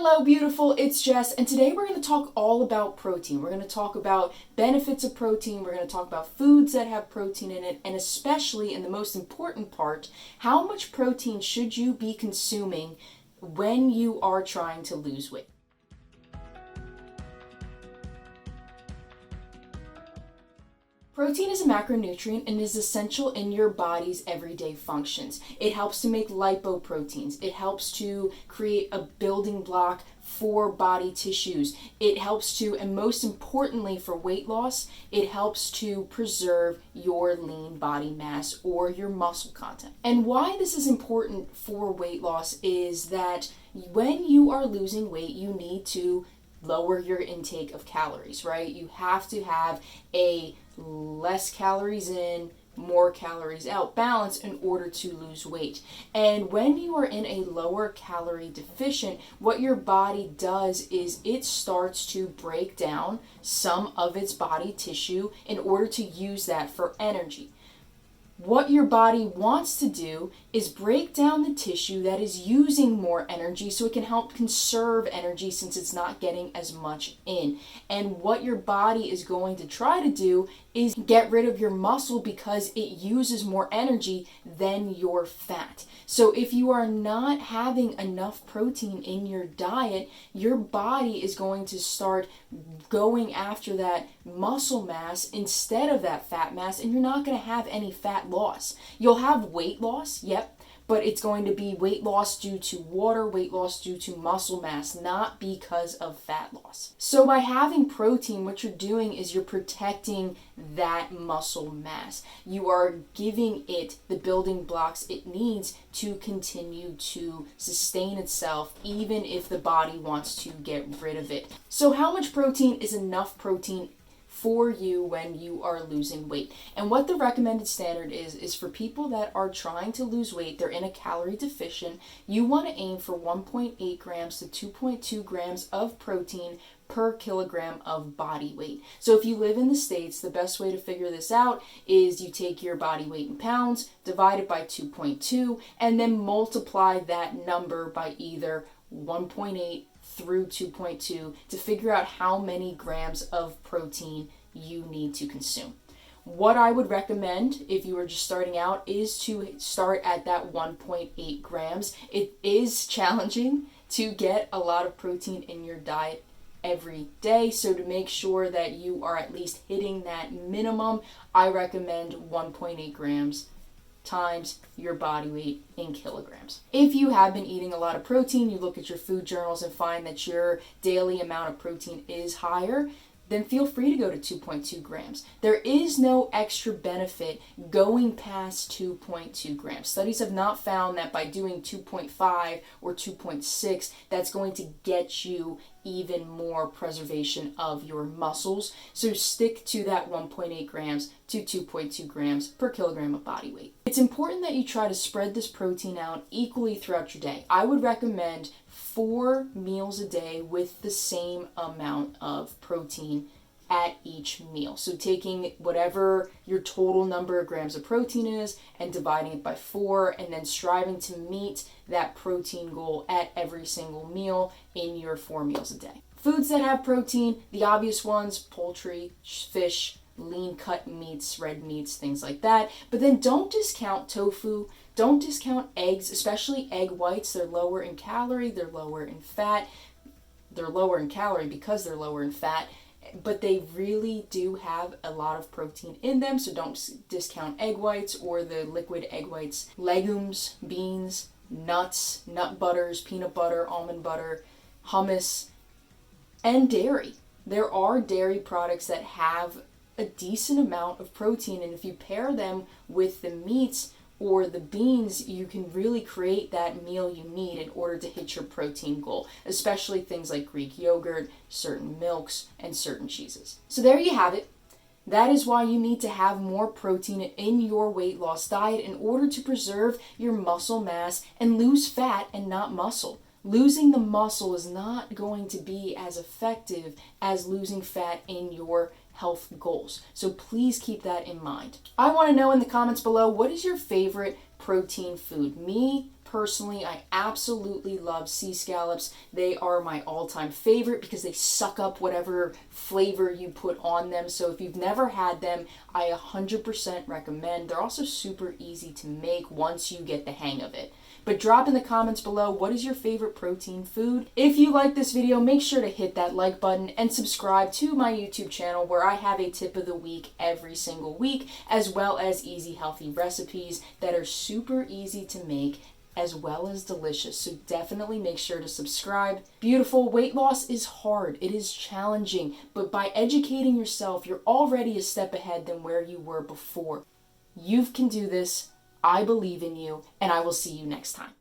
Hello, beautiful. It's Jess, and today we're going to talk all about protein. We're going to talk about benefits of protein. We're going to talk about foods that have protein in it, and especially, and the most important part, how much protein should you be consuming when you are trying to lose weight. Protein is a macronutrient and is essential in your body's everyday functions. It helps to make lipoproteins. It helps to create a building block for body tissues. It helps to, and most importantly for weight loss, it helps to preserve your lean body mass or your muscle content. And why this is important for weight loss is that when you are losing weight, you need to lower your intake of calories, right? You have to have a less calories in, more calories out balance in order to lose weight. And when you are in a lower calorie deficient, what your body does is it starts to break down some of its body tissue in order to use that for energy. What your body wants to do is break down the tissue that is using more energy so it can help conserve energy since it's not getting as much in. And what your body is going to try to do is get rid of your muscle because it uses more energy than your fat. So if you are not having enough protein in your diet, your body is going to start going after that muscle mass instead of that fat mass, and you're not going to have any fat loss. You'll have weight loss, yep, but it's going to be weight loss due to water, weight loss due to muscle mass, not because of fat loss. So by having protein, what you're doing is you're protecting that muscle mass. You are giving it the building blocks it needs to continue to sustain itself, even if the body wants to get rid of it. So how much protein is enough protein for you when you are losing weight? And what the recommended standard is for people that are trying to lose weight, they're in a calorie deficient, you want to aim for 1.8 grams to 2.2 grams of protein per kilogram of body weight. So if you live in the States, the best way to figure this out is you take your body weight in pounds, divide it by 2.2, and then multiply that number by either 1.8 through 2.2 to figure out how many grams of protein you need to consume. What I would recommend if you were just starting out is to start at that 1.8 grams. It is challenging to get a lot of protein in your diet every day, so to make sure that you are at least hitting that minimum, I recommend 1.8 grams times your body weight in kilograms. If you have been eating a lot of protein, you look at your food journals and find that your daily amount of protein is higher, then feel free to go to 2.2 grams. There is no extra benefit going past 2.2 grams. Studies have not found that by doing 2.5 or 2.6, that's going to get you even more preservation of your muscles. So stick to that 1.8 grams to 2.2 grams per kilogram of body weight. It's important that you try to spread this protein out equally throughout your day. I would recommend 4 meals a day with the same amount of protein at each meal. So taking whatever your total number of grams of protein is and dividing it by 4, and then striving to meet that protein goal at every single meal in your 4 meals a day. Foods that have protein, the obvious ones, poultry, fish, lean cut meats, red meats, things like that. But then don't discount tofu. Don't discount eggs, especially egg whites. They're lower in calorie, they're lower in fat. They're lower in calorie because they're lower in fat, but they really do have a lot of protein in them, so don't discount egg whites or the liquid egg whites. Legumes, beans, nuts, nut butters, peanut butter, almond butter, hummus, and dairy. There are dairy products that have a decent amount of protein, and if you pair them with the meats or the beans, you can really create that meal you need in order to hit your protein goal, especially things like Greek yogurt, certain milks, and certain cheeses. So there you have it. That is why you need to have more protein in your weight loss diet in order to preserve your muscle mass and lose fat and not muscle. Losing the muscle is not going to be as effective as losing fat in your health goals. So please keep that in mind. I want to know in the comments below, what is your favorite protein food? Me, personally, I absolutely love sea scallops. They are my all-time favorite because they suck up whatever flavor you put on them. So if you've never had them, I 100% recommend. They're also super easy to make once you get the hang of it. But drop in the comments below, what is your favorite protein food? If you like this video, make sure to hit that like button and subscribe to my YouTube channel where I have a tip of the week every single week, as well as easy healthy recipes that are super easy to make as well as delicious. So definitely make sure to subscribe. Beautiful, weight loss is hard. It is challenging, but by educating yourself, you're already a step ahead than where you were before. You can do this. I believe in you, and I will see you next time.